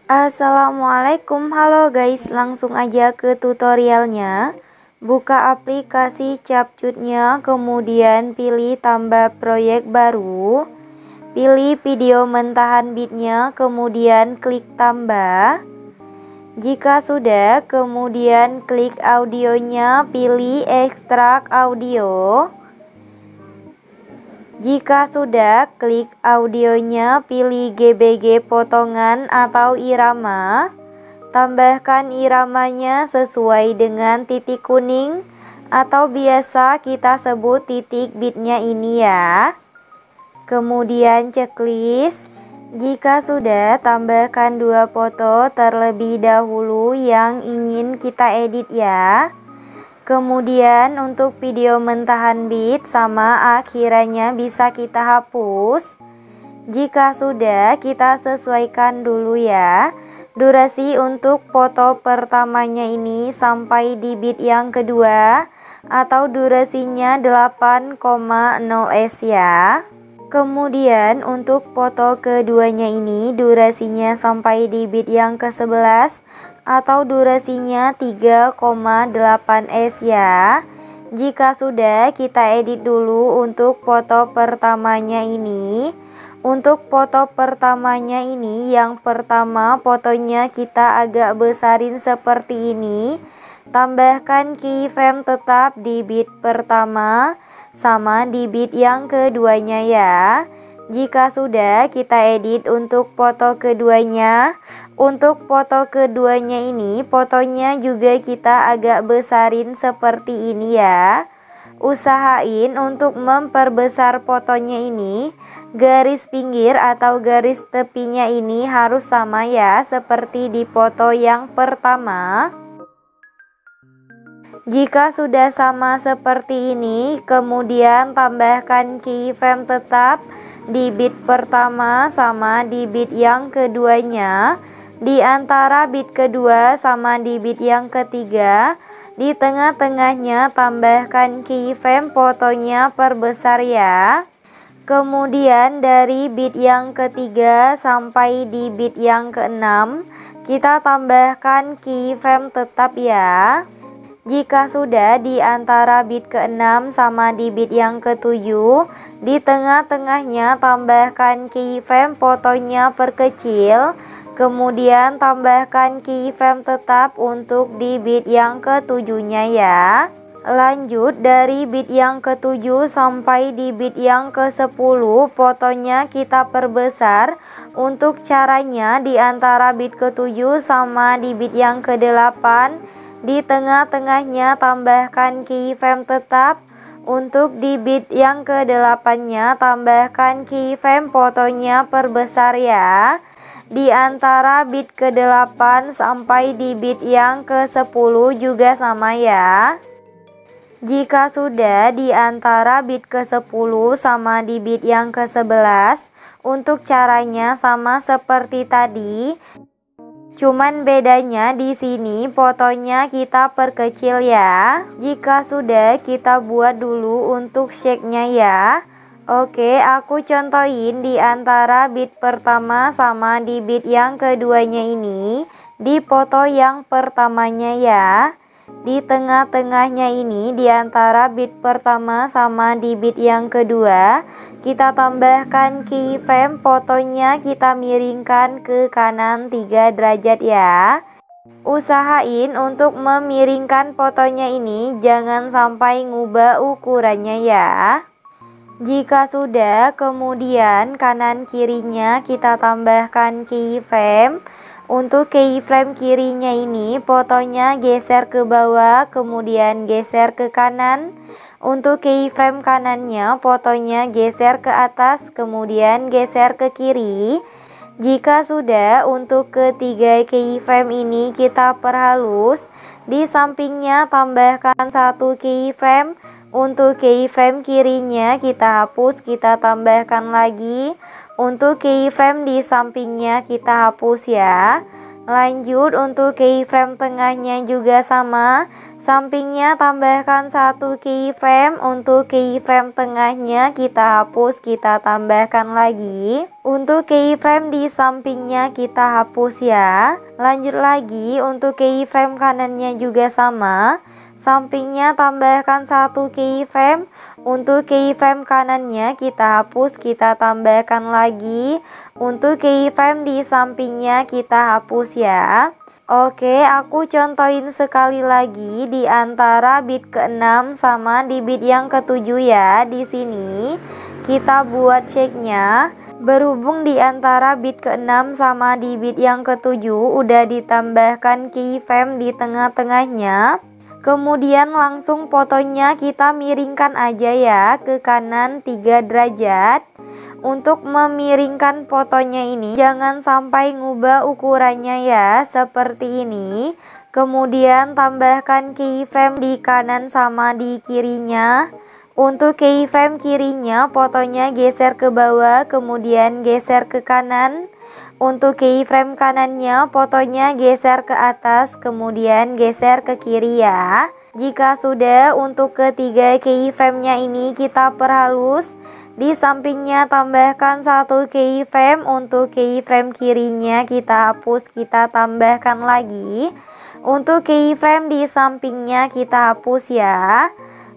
Assalamualaikum, halo guys, langsung aja ke tutorialnya. Buka aplikasi CapCutnya, kemudian pilih tambah proyek baru, pilih video mentahan bitnya, kemudian klik tambah. Jika sudah, kemudian klik audionya, pilih ekstrak audio. Jika sudah, klik audionya, pilih GBG potongan atau irama. Tambahkan iramanya sesuai dengan titik kuning atau biasa kita sebut titik bitnya ini ya. Kemudian checklist. Jika sudah, tambahkan 2 foto terlebih dahulu yang ingin kita edit ya. Kemudian untuk video mentahan bit sama akhirannya bisa kita hapus. Jika sudah, kita sesuaikan dulu ya. Durasi untuk foto pertamanya ini sampai di bit yang kedua atau durasinya 8,0 s ya. Kemudian untuk foto keduanya ini durasinya sampai di bit yang ke-11 atau durasinya 3,8 s ya. Jika sudah, kita edit dulu untuk foto pertamanya ini. Untuk foto pertamanya ini, yang pertama fotonya kita agak besarin seperti ini. Tambahkan keyframe tetap di bit pertama sama di bit yang keduanya ya. Jika sudah, kita edit untuk foto keduanya. Untuk foto keduanya ini, fotonya juga kita agak besarin seperti ini ya. Usahain untuk memperbesar fotonya ini, garis pinggir atau garis tepinya ini harus sama ya, seperti di foto yang pertama. Jika sudah sama seperti ini, kemudian tambahkan keyframe tetap di bit pertama sama di bit yang keduanya. Di antara bit kedua sama di bit yang ketiga, di tengah-tengahnya tambahkan keyframe fotonya perbesar ya. Kemudian dari bit yang ketiga sampai di bit yang keenam, kita tambahkan keyframe tetap ya. Jika sudah, di antara bit ke-6 sama di bit yang ke-7, di tengah-tengahnya tambahkan keyframe fotonya perkecil. Kemudian tambahkan keyframe tetap untuk di bit yang ke-7-nya ya. Lanjut dari bit yang ke-7 sampai di bit yang ke-10, fotonya kita perbesar. Untuk caranya, di antara bit ke-7 sama di bit yang ke-8, di tengah-tengahnya tambahkan keyframe tetap. Untuk di bit yang ke-8-nya tambahkan keyframe fotonya perbesar ya. Di antara bit ke-8 sampai di bit yang ke-10 juga sama ya. Jika sudah, di antara bit ke-10 sama di bit yang ke-11, untuk caranya sama seperti tadi. Cuman bedanya di sini fotonya kita perkecil ya. Jika sudah, kita buat dulu untuk shake-nya ya. Oke, aku contohin di antara bit pertama sama di bit yang keduanya ini. Di foto yang pertamanya ya. Di tengah-tengahnya ini, di antara bit pertama sama di bit yang kedua, kita tambahkan keyframe fotonya, kita miringkan ke kanan 3 derajat ya. Usahain untuk memiringkan fotonya ini, jangan sampai ngubah ukurannya ya. Jika sudah, kemudian kanan kirinya kita tambahkan keyframe. Untuk keyframe kirinya ini, fotonya geser ke bawah, kemudian geser ke kanan. Untuk keyframe kanannya, fotonya geser ke atas, kemudian geser ke kiri. Jika sudah, untuk ketiga keyframe ini kita perhalus. Di sampingnya tambahkan 1 keyframe. Untuk keyframe kirinya kita hapus, kita tambahkan lagi. Untuk keyframe di sampingnya kita hapus ya. Lanjut untuk keyframe tengahnya juga sama, sampingnya tambahkan 1 keyframe. Untuk keyframe tengahnya kita hapus, kita tambahkan lagi. Untuk keyframe di sampingnya kita hapus ya. Lanjut lagi untuk keyframe kanannya juga sama, sampingnya tambahkan 1 keyframe. Untuk keyframe kanannya kita hapus, kita tambahkan lagi. Untuk keyframe di sampingnya kita hapus ya. Oke, aku contohin sekali lagi di antara bit ke-6 sama di bit yang ke-7 ya. Di sini kita buat checknya. Berhubung di antara bit ke-6 sama di bit yang ke-7 udah ditambahkan keyframe di tengah-tengahnya. Kemudian langsung fotonya kita miringkan aja ya ke kanan 3 derajat. Untuk memiringkan fotonya ini jangan sampai ngubah ukurannya ya, seperti ini. Kemudian tambahkan keyframe di kanan sama di kirinya. Untuk keyframe kirinya fotonya geser ke bawah, kemudian geser ke kanan. Untuk keyframe kanannya fotonya geser ke atas, kemudian geser ke kiri ya. Jika sudah, untuk ketiga keyframe-nya ini kita perhalus. Di sampingnya tambahkan 1 keyframe. Untuk keyframe kirinya kita hapus, kita tambahkan lagi. Untuk keyframe di sampingnya kita hapus ya.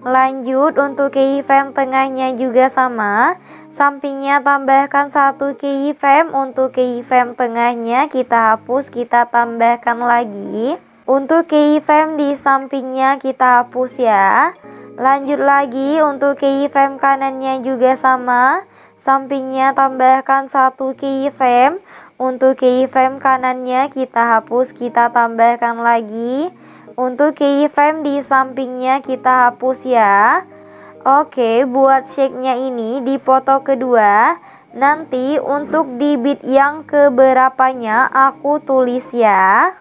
Lanjut untuk keyframe tengahnya juga sama, sampingnya tambahkan 1 keyframe. Untuk keyframe tengahnya kita hapus, kita tambahkan lagi. Untuk keyframe di sampingnya kita hapus ya. Lanjut lagi untuk keyframe kanannya juga sama, sampingnya tambahkan 1 keyframe. Untuk keyframe kanannya kita hapus, kita tambahkan lagi. Untuk keyframe di sampingnya kita hapus ya. Oke, buat shake-nya ini di foto kedua. Nanti untuk di bit yang keberapanya aku tulis ya.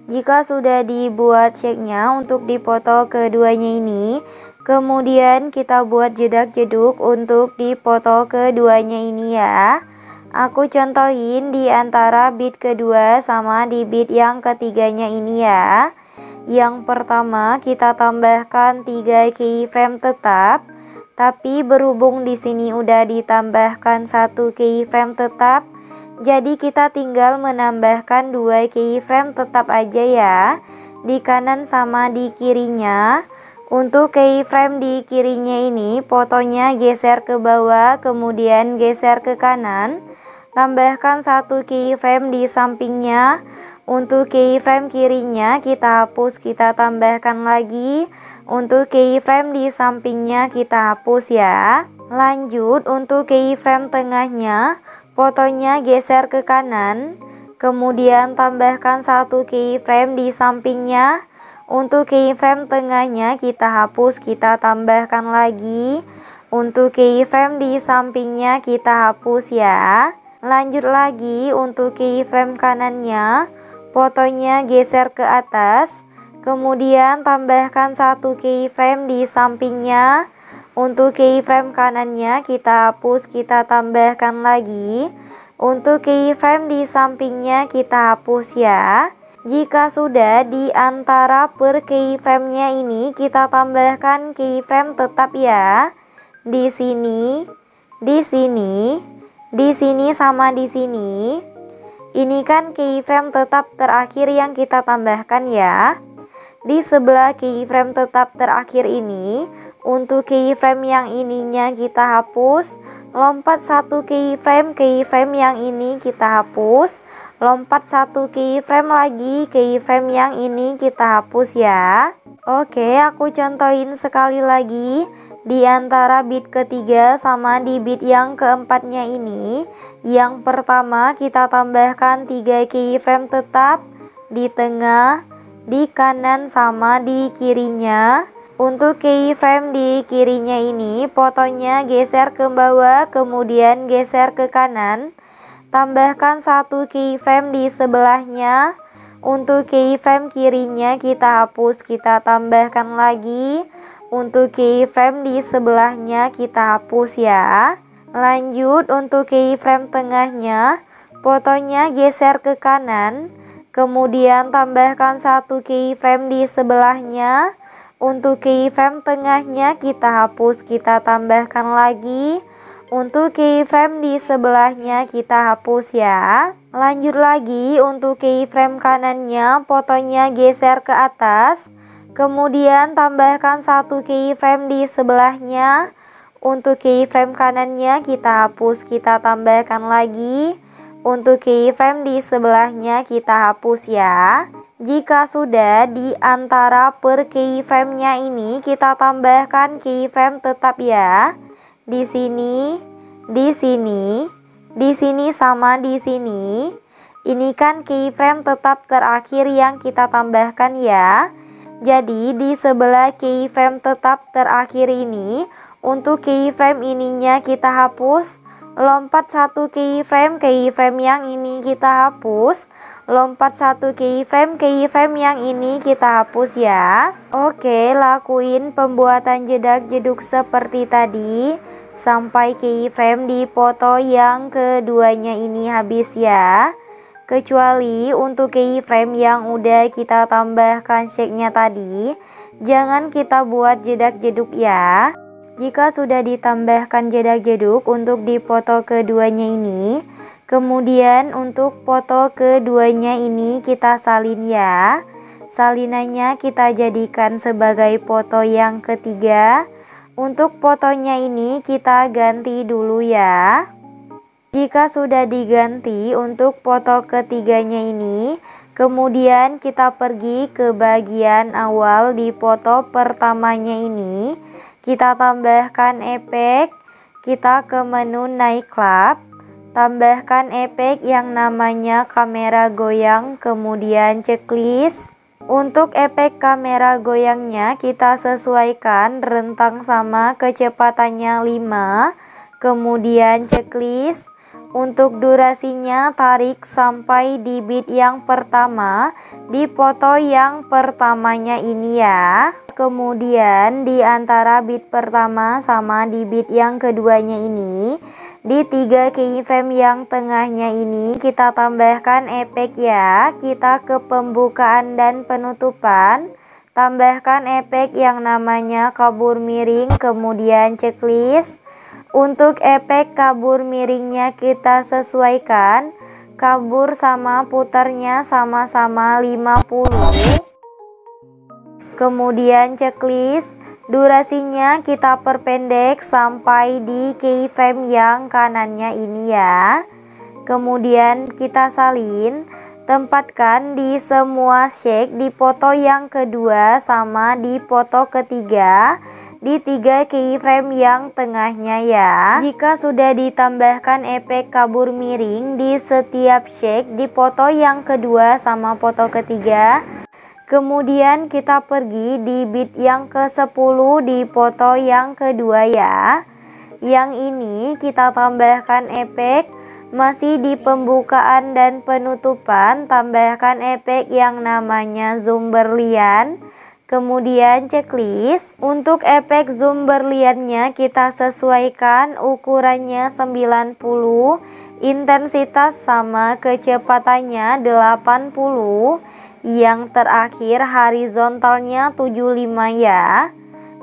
Jika sudah dibuat shake-nya untuk di foto keduanya ini, kemudian kita buat jedak-jeduk untuk di foto keduanya ini ya. Aku contohin di antara bit kedua sama di bit yang ketiganya ini ya. Yang pertama kita tambahkan 3 keyframe tetap, tapi berhubung di sini udah ditambahkan 1 keyframe tetap, jadi kita tinggal menambahkan 2 keyframe tetap aja ya, di kanan sama di kirinya. Untuk keyframe di kirinya ini fotonya geser ke bawah, kemudian geser ke kanan. Tambahkan 1 keyframe di sampingnya. Untuk keyframe kirinya kita hapus, kita tambahkan lagi. Untuk keyframe di sampingnya kita hapus ya. Lanjut untuk keyframe tengahnya, fotonya geser ke kanan. Kemudian tambahkan 1 keyframe di sampingnya. Untuk keyframe tengahnya kita hapus, kita tambahkan lagi. Untuk keyframe di sampingnya kita hapus ya. Lanjut lagi untuk keyframe kanannya, fotonya geser ke atas, kemudian tambahkan 1 keyframe di sampingnya. Untuk keyframe kanannya kita hapus, kita tambahkan lagi. Untuk keyframe di sampingnya kita hapus ya. Jika sudah, di antara per keyframe-nya ini kita tambahkan keyframe tetap ya. Di sini, di sini, di sini sama di sini. Ini kan keyframe tetap terakhir yang kita tambahkan ya. Di sebelah keyframe tetap terakhir ini, untuk keyframe yang ininya kita hapus. Lompat 1 keyframe, keyframe yang ini kita hapus. Lompat 1 keyframe lagi, keyframe yang ini kita hapus ya. Oke, aku contohin sekali lagi. Di antara bit ketiga sama di bit yang keempatnya ini, yang pertama kita tambahkan 3 keyframe tetap di tengah, di kanan sama di kirinya. Untuk keyframe di kirinya ini fotonya geser ke bawah, kemudian geser ke kanan. Tambahkan 1 keyframe di sebelahnya. Untuk keyframe kirinya kita hapus, kita tambahkan lagi. Untuk keyframe di sebelahnya kita hapus ya. Lanjut untuk keyframe tengahnya, fotonya geser ke kanan. Kemudian tambahkan satu keyframe di sebelahnya. Untuk keyframe tengahnya kita hapus, kita tambahkan lagi. Untuk keyframe di sebelahnya kita hapus ya. Lanjut lagi, untuk keyframe kanannya fotonya geser ke atas. Kemudian tambahkan satu keyframe di sebelahnya. Untuk keyframe kanannya kita hapus, kita tambahkan lagi. Untuk keyframe di sebelahnya kita hapus ya. Jika sudah, di antara per keyframe-nya ini kita tambahkan keyframe tetap ya. Di sini, di sini, di sini sama di sini. Ini kan keyframe tetap terakhir yang kita tambahkan ya. Jadi di sebelah keyframe tetap terakhir ini, untuk keyframe ininya kita hapus. Lompat satu keyframe yang ini kita hapus. Lompat satu keyframe yang ini kita hapus ya. Oke, lakuin pembuatan jedak-jeduk seperti tadi sampai keyframe di foto yang keduanya ini habis ya. Kecuali untuk keyframe yang udah kita tambahkan shake-nya tadi, jangan kita buat jedak-jeduk ya. Jika sudah ditambahkan jedak-jeduk untuk di foto keduanya ini, kemudian untuk foto keduanya ini kita salin ya. Salinannya kita jadikan sebagai foto yang ketiga. Untuk fotonya ini kita ganti dulu ya. Jika sudah diganti untuk foto ketiganya ini, kemudian kita pergi ke bagian awal di foto pertamanya ini. Kita tambahkan efek, kita ke menu nightclub, tambahkan efek yang namanya kamera goyang, kemudian checklist. Untuk efek kamera goyangnya kita sesuaikan rentang sama kecepatannya 5, kemudian checklist. Untuk durasinya tarik sampai di beat yang pertama di foto yang pertamanya ini ya. Kemudian di antara beat pertama sama di beat yang keduanya ini, di 3 keyframe yang tengahnya ini kita tambahkan efek ya. Kita ke pembukaan dan penutupan, tambahkan efek yang namanya kabur miring, kemudian checklist. Untuk efek kabur miringnya kita sesuaikan, kabur sama putarnya sama-sama 50. Kemudian checklist, durasinya kita perpendek sampai di keyframe yang kanannya ini ya. Kemudian kita salin, tempatkan di semua shake di foto yang kedua sama di foto ketiga, di 3 keyframe yang tengahnya ya. Jika sudah ditambahkan efek kabur miring di setiap shake di foto yang kedua sama foto ketiga, kemudian kita pergi di beat yang ke-10 di foto yang kedua ya. Yang ini kita tambahkan efek, masih di pembukaan dan penutupan, tambahkan efek yang namanya zoom berlian. Kemudian checklist, untuk efek zoom berliannya kita sesuaikan ukurannya 90, intensitas sama kecepatannya 80, yang terakhir horizontalnya 75 ya.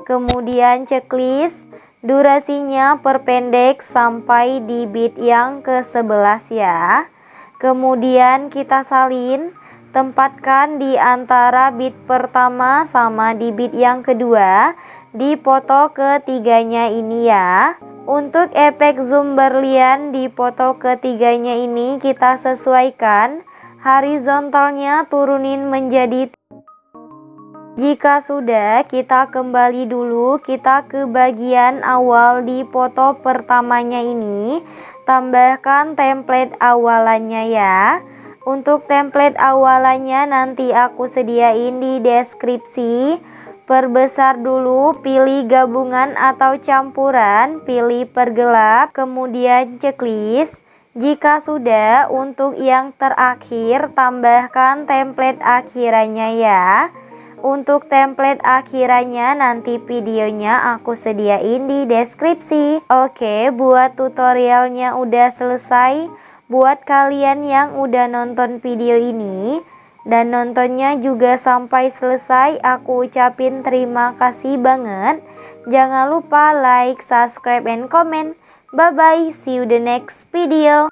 Kemudian checklist, durasinya perpendek sampai di beat yang ke-11 ya. Kemudian kita salin, tempatkan di antara beat pertama sama di beat yang kedua di foto ketiganya ini ya. Untuk efek zoom berlian di foto ketiganya ini kita sesuaikan, horizontalnya turunin menjadi. Jika sudah, kita kembali dulu, kita ke bagian awal di foto pertamanya ini, tambahkan template awalannya ya. Untuk template awalannya nanti aku sediain di deskripsi. Perbesar dulu, pilih gabungan atau campuran, pilih pergelap, kemudian checklist. Jika sudah, untuk yang terakhir tambahkan template akhirannya ya. Untuk template akhirannya nanti videonya aku sediain di deskripsi. Oke, buat tutorialnya udah selesai. Buat kalian yang udah nonton video ini, dan nontonnya juga sampai selesai. Aku ucapin terima kasih banget. Jangan lupa like, subscribe, and comment. Bye bye, see you the next video.